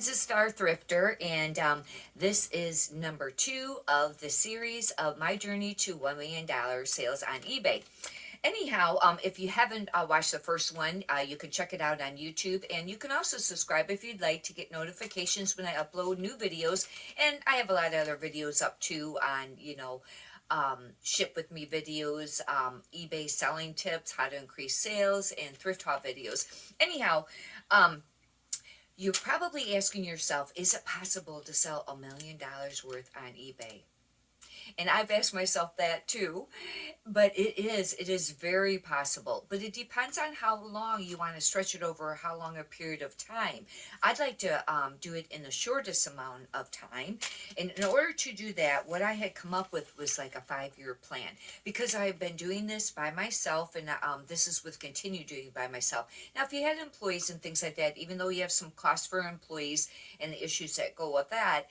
friends, it's Star Thrifter, and this is number 2 of the series of my journey to $1 million sales on eBay. Anyhow, if you haven't watched the first one, you can check it out on YouTube, and you can also subscribe if you'd like to get notifications when I upload new videos. And I have a lot of other videos up too on, ship with me videos, eBay selling tips, how to increase sales, and thrift haul videos. Anyhow, you're probably asking yourself, is it possible to sell $1 million worth on eBay? And I've asked myself that too, but it is very possible. But it depends on how long you want to stretch it over, how long a period of time. I'd like to do it in the shortest amount of time. And in order to do that, what I had come up with was like a 5-year plan, because I've been doing this by myself, and this is with continue doing it by myself. Now, if you had employees and things like that, even though you have some costs for employees and the issues that go with that,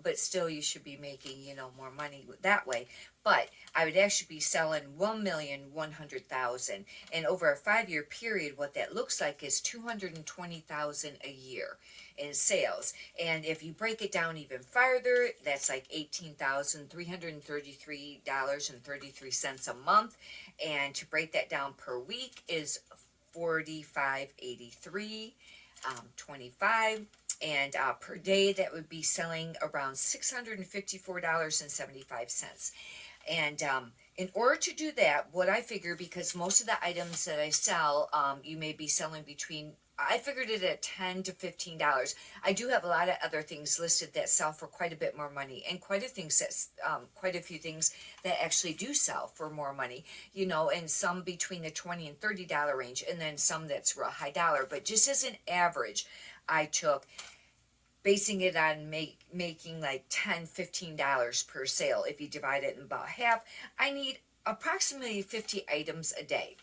but still you should be making, more money that way. But I would actually be selling 1,100,000, and over a 5-year period, what that looks like is 220,000 a year in sales. And if you break it down even farther, that's like $18,333.33 a month. And to break that down per week is 45.83, 25. And per day, that would be selling around $654.75. And in order to do that, what I figure, because most of the items that I sell, you may be selling between, I figured it at $10 to $15. I do have a lot of other things listed that sell for quite a bit more money, and quite a few things that actually do sell for more money, and some between the $20 and $30 range, and then some that's real high dollar. But just as an average, I took, basing it on making like $10, $15 per sale. If you divide it in about half, I need approximately 50 items a day.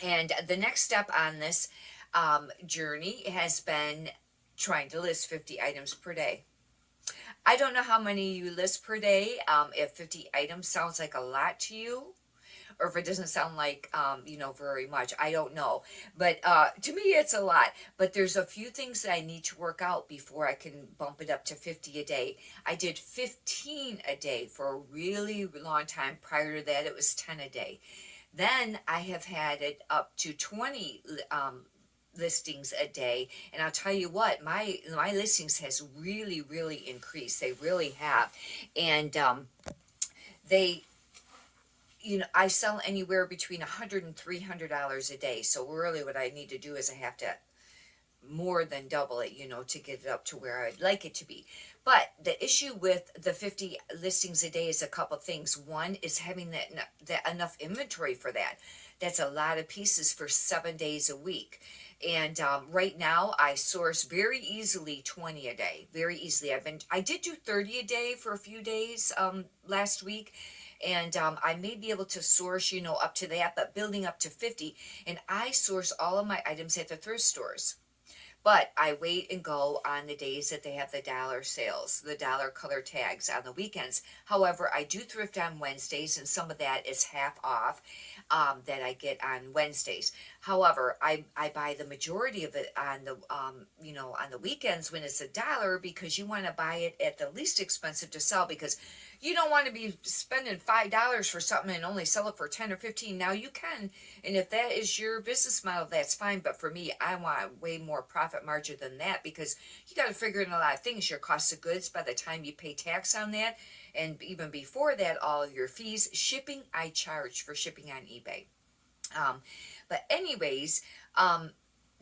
And the next step on this journey has been trying to list 50 items per day. I don't know how many you list per day. If 50 items sounds like a lot to you, or if it doesn't sound like, very much, I don't know. But to me, it's a lot. But there's a few things that I need to work out before I can bump it up to 50 a day. I did 15 a day for a really long time. Prior to that, it was 10 a day. Then I have had it up to 20 listings a day, and I'll tell you what, my listings has really, really increased. They really have. And they I sell anywhere between $100 and $300 a day. So really what I need to do is I have to more than double it, to get it up to where I'd like it to be. But the issue with the 50 listings a day is a couple things. One is having that enough inventory for that. That's a lot of pieces for 7 days a week. And right now I source very easily 20 a day, very easily. I did do 30 a day for a few days last week. And I may be able to source, up to that, but building up to 50. And I source all of my items at the thrift stores. But I wait and go on the days that they have the dollar sales, the dollar color tags on the weekends. However, I do thrift on Wednesdays, and some of that is half off that I get on Wednesdays. However, I buy the majority of it on the on the weekends when it's $1, because you want to buy it at the least expensive to sell, because you don't want to be spending $5 for something and only sell it for 10 or 15. Now you can, and if that is your business model, that's fine. But for me, I want way more profit margin than that, because you got to figure in a lot of things. Your cost of goods by the time you pay tax on that, and even before that, all of your fees. Shipping, I charge for shipping on eBay. But anyways,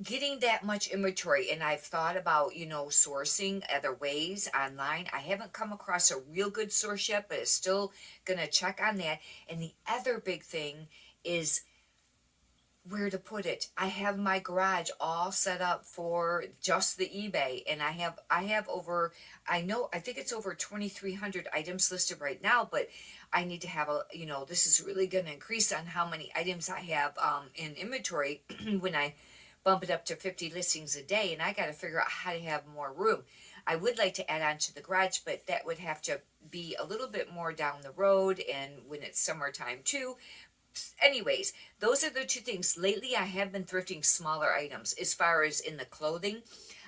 getting that much inventory, and I've thought about, sourcing other ways online. I haven't come across a real good source yet, but it's still gonna check on that. And the other big thing is where to put it. I have my garage all set up for just the eBay, and I have over, I think it's over 2,300 items listed right now, but I need to have this is really going to increase on how many items I have in inventory when I bump it up to 50 listings a day, and I got to figure out how to have more room. I would like to add on to the garage, but that would have to be a little bit more down the road, and when it's summertime too. Anyways, those are the two things. Lately, I have been thrifting smaller items. As far as in the clothing,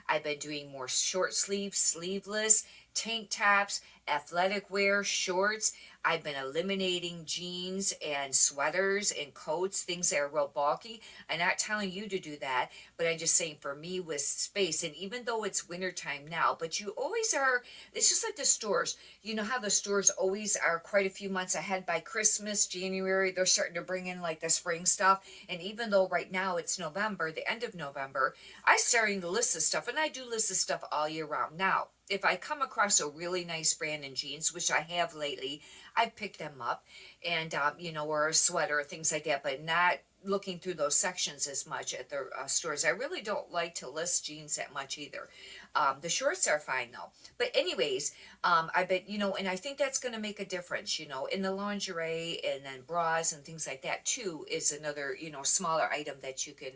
I've been doing more short sleeve, sleeveless, tank tops, athletic wear, shorts. I've been eliminating jeans and sweaters and coats, things that are real bulky. I'm not telling you to do that, but I'm just saying for me with space, and even though it's wintertime now, but you always are, it's just like the stores. You know how the stores always are quite a few months ahead by Christmas, January, they're starting to bring in like the spring stuff. And even though right now it's November, the end of November, I'm starting to list this stuff, and I do list this stuff all year round. Now, if I come across a really nice brand in jeans, which I have lately, I pick them up, and or a sweater, things like that, but not looking through those sections as much at the stores. I really don't like to list jeans that much either. The shorts are fine though. But anyways, I bet, and I think that's going to make a difference, in the lingerie, and then bras and things like that too is another, smaller item that you can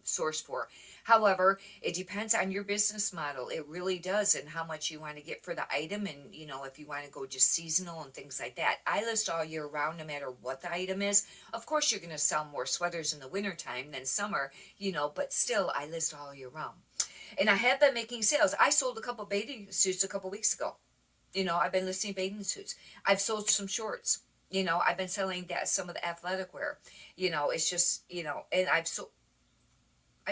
source for. However, it depends on your business model. It really does, and how much you want to get for the item, and if you want to go just seasonal and things like that. I list all year round no matter what the item is. Of course, you're going to sell more sweaters in the wintertime than summer, but still I list all year round. And I have been making sales. I sold a couple bathing suits a couple weeks ago. I've been listing bathing suits. I've sold some shorts. I've been selling that some of the athletic wear. It's just, and I've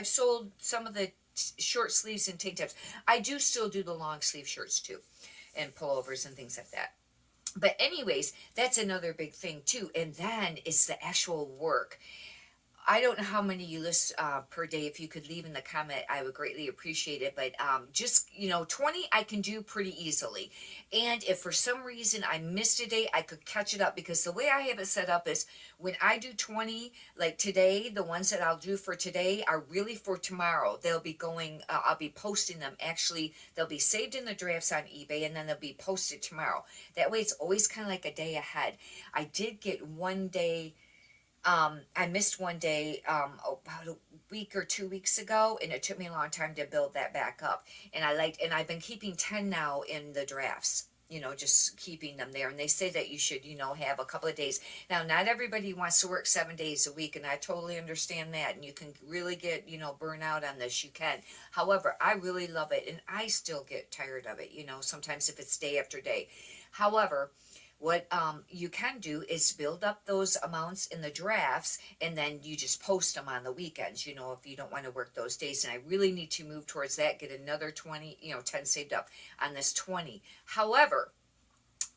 sold some of the short sleeves and tank tops. I do still do the long sleeve shirts too, and pullovers and things like that. But anyways, that's another big thing too. And then it's the actual work. I don't know how many you list per day. If you could leave in the comment, I would greatly appreciate it. But just, 20 I can do pretty easily. And if for some reason I missed a day, I could catch it up, because the way I have it set up is when I do 20, like today, the ones that I'll do for today are really for tomorrow. They'll be going, I'll be posting them. Actually, they'll be saved in the drafts on eBay, and then they'll be posted tomorrow. That way it's always kind of like a day ahead. I did get one day. I missed one day about a week or 2 weeks ago, and it took me a long time to build that back up. And I've been keeping 10 now in the drafts, just keeping them there. And they say that you should, have a couple of days. Now, not everybody wants to work 7 days a week, and I totally understand that. And you can really get, burn out on this. You can. However, I really love it, and I still get tired of it, sometimes if it's day after day. However, what you can do is build up those amounts in the drafts, and then you just post them on the weekends, if you don't want to work those days. And I really need to move towards that, get another 20, 10 saved up on this 20. However,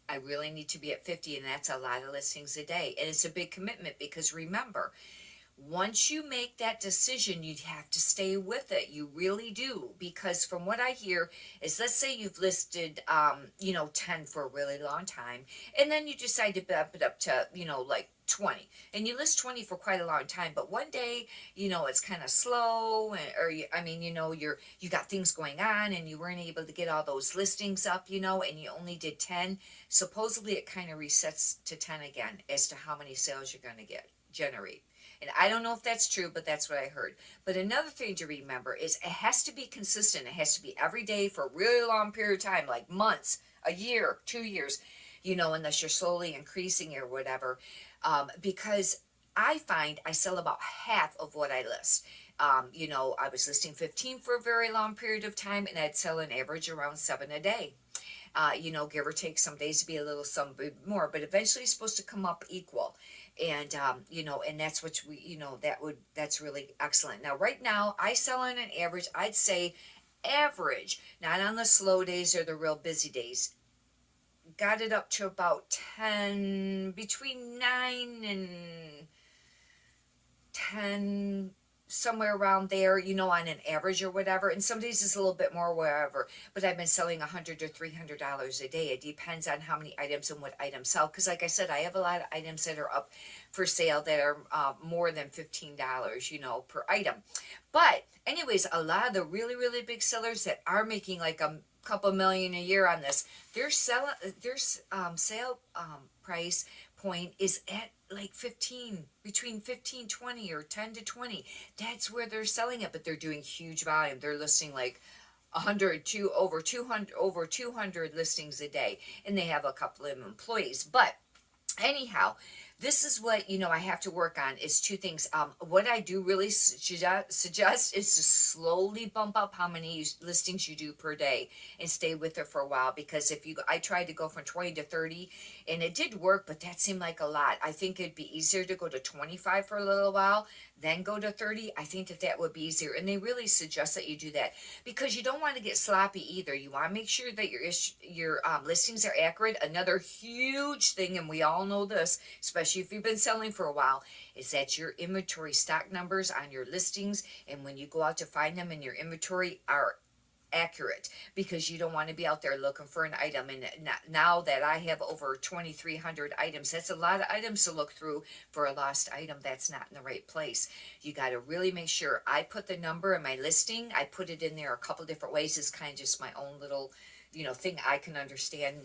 I really need to be at 50, and that's a lot of listings a day. And it's a big commitment, because remember, once you make that decision, you have to stay with it. You really do. Because from what I hear is, let's say you've listed, 10 for a really long time, and then you decide to bump it up to, like 20, and you list 20 for quite a long time, but one day, it's kind of slow, you got things going on, and you weren't able to get all those listings up, and you only did 10. Supposedly it kind of resets to 10 again as to how many sales you're going to generate. And I don't know if that's true, but that's what I heard. But another thing to remember is it has to be consistent. It has to be every day for a really long period of time, like months, a year, 2 years, unless you're slowly increasing or whatever. Because I find I sell about half of what I list. I was listing 15 for a very long period of time, and I'd sell an average around 7 a day. Give or take, some days to be a little, some more, but eventually it's supposed to come up equal. And, and that's what that's really excellent. Now, right now, I sell on an average, I'd say average, not on the slow days or the real busy days. Got it up to about 10, between 9 and 10, somewhere around there, on an average or whatever. And some days it's a little bit more, wherever. But I've been selling $100 to $300 a day. It depends on how many items and what items sell. Because like I said, I have a lot of items that are up for sale that are more than $15, per item. But anyways, a lot of the really, really big sellers that are making like a couple million a year on this, their sale price point is at like 15, between 15, 20, or 10 to 20. That's where they're selling it, but they're doing huge volume. They're listing like 100 to over 200 listings a day, and they have a couple of employees. But anyhow, this is what, I have to work on is two things. What I do really suggest is to slowly bump up how many listings you do per day and stay with it for a while. Because I tried to go from 20 to 30 and it did work, but that seemed like a lot. I think it'd be easier to go to 25 for a little while, then go to 30. I think that would be easier. And they really suggest that you do that because you don't want to get sloppy either. You want to make sure that your listings are accurate. Another huge thing, and we all know this, especially if you've been selling for a while, is that your inventory stock numbers on your listings and when you go out to find them in your inventory are accurate, because you don't want to be out there looking for an item. And now that I have over 2,300 items, that's a lot of items to look through for a lost item that's not in the right place. You got to really make sure. I put the number in my listing, I put it in there a couple different ways. It's kind of just my own little thing I can understand.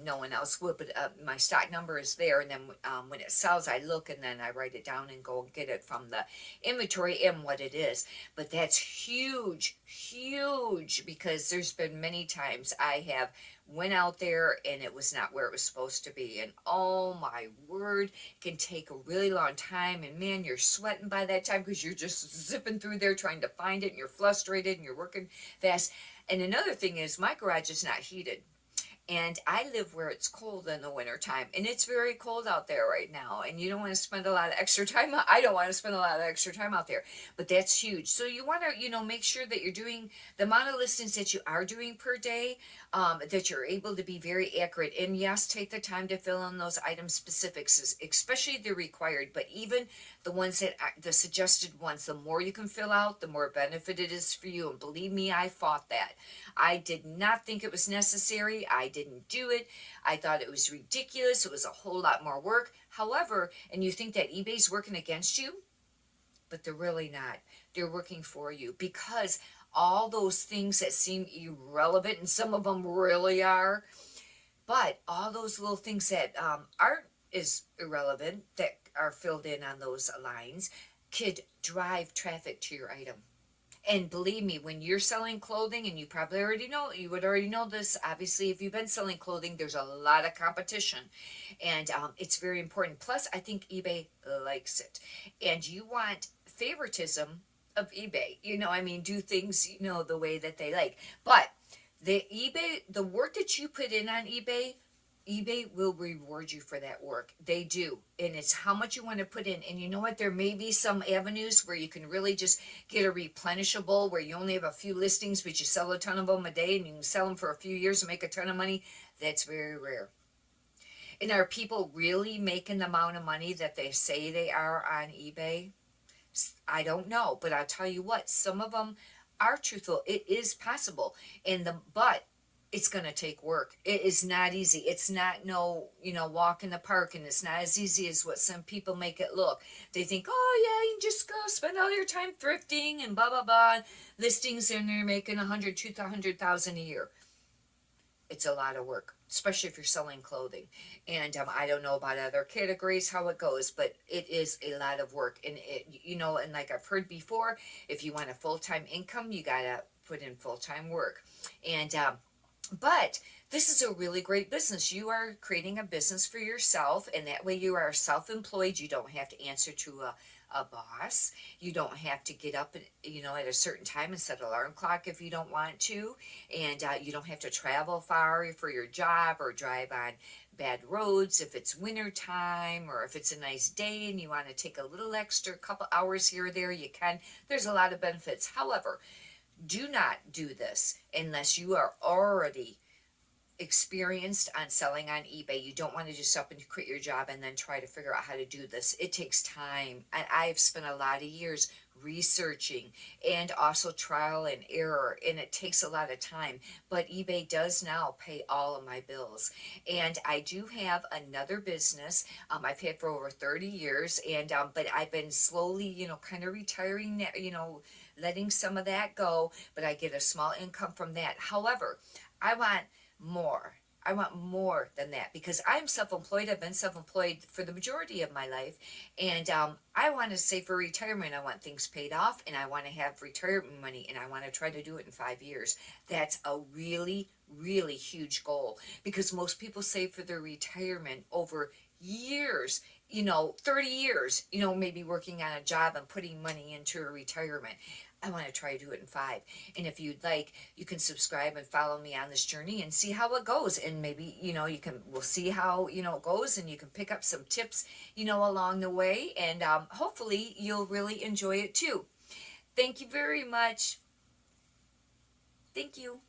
No one else would, but my stock number is there, and then when it sells, I look and then I write it down and go get it from the inventory and what it is. But that's huge, huge, because there's been many times I have went out there and it was not where it was supposed to be, and oh my word, it can take a really long time, and man, you're sweating by that time because you're just zipping through there trying to find it, and you're frustrated and you're working fast. And another thing is my garage is not heated. And I live where it's cold in the wintertime, and it's very cold out there right now. And you don't want to spend a lot of extra time. I don't want to spend a lot of extra time out there, but that's huge. So you want to, make sure that you're doing the amount of listings that you are doing per day, that you're able to be very accurate. And yes, take the time to fill in those item specifics, especially the required, but even the ones that are the suggested ones, the more you can fill out, the more benefit it is for you. And believe me, I fought that. I did not think it was necessary. I didn't do it. I thought it was ridiculous. It was a whole lot more work. However, and you think that eBay's working against you, but they're really not. They're working for you, because all those things that seem irrelevant, and some of them really are, but all those little things that aren't as irrelevant, that are filled in on those lines, could drive traffic to your item. And believe me, when you're selling clothing, and you probably already know, you would already know this, obviously, if you've been selling clothing, there's a lot of competition. And it's very important. Plus, I think eBay likes it. And you want favoritism of eBay. Do things, the way that they like. But the work that you put in on eBay will reward you for that work. They do. And it's how much you want to put in. And you know what? There may be some avenues where you can really just get a replenishable, where you only have a few listings, but you sell a ton of them a day, and you can sell them for a few years and make a ton of money. That's very rare. And are people really making the amount of money that they say they are on eBay? I don't know. But I'll tell you what, some of them are truthful. It is possible. But it's going to take work. It is not easy. It's not walk in the park, and it's not as easy as what some people make it look. They think, oh yeah, you just go spend all your time thrifting and blah, blah, blah, listings, and you're making 100, 200,000 a year. It's a lot of work, especially if you're selling clothing. And I don't know about other categories, how it goes, but it is a lot of work. And and like I've heard before, if you want a full-time income, you got to put in full-time work. And, but this is a really great business. You are creating a business for yourself, and that way you are self-employed. You don't have to answer to a boss. You don't have to get up at a certain time and set an alarm clock if you don't want to. And you don't have to travel far for your job or drive on bad roads if it's winter time, or if it's a nice day and you want to take a little extra couple hours here or there, you can. There's a lot of benefits. However, do not do this unless you are already experienced on selling on eBay. You don't want to just up and quit your job and then try to figure out how to do this. It takes time. And I've spent a lot of years researching and also trial and error, and it takes a lot of time. But eBay does now pay all of my bills. And I do have another business I've had for over 30 years, and but I've been slowly, kind of retiring that, letting some of that go, but I get a small income from that. However, I want more. I want more than that, because I'm self-employed. I've been self-employed for the majority of my life. And I want to save for retirement. I want things paid off, and I want to have retirement money, and I want to try to do it in 5 years. That's a really, really huge goal, because most people save for their retirement over years, 30 years, maybe working on a job and putting money into a retirement. I want to try to do it in 5. And if you'd like, you can subscribe and follow me on this journey and see how it goes. And maybe, we'll see how, it goes, and you can pick up some tips, along the way. And hopefully you'll really enjoy it too. Thank you very much. Thank you.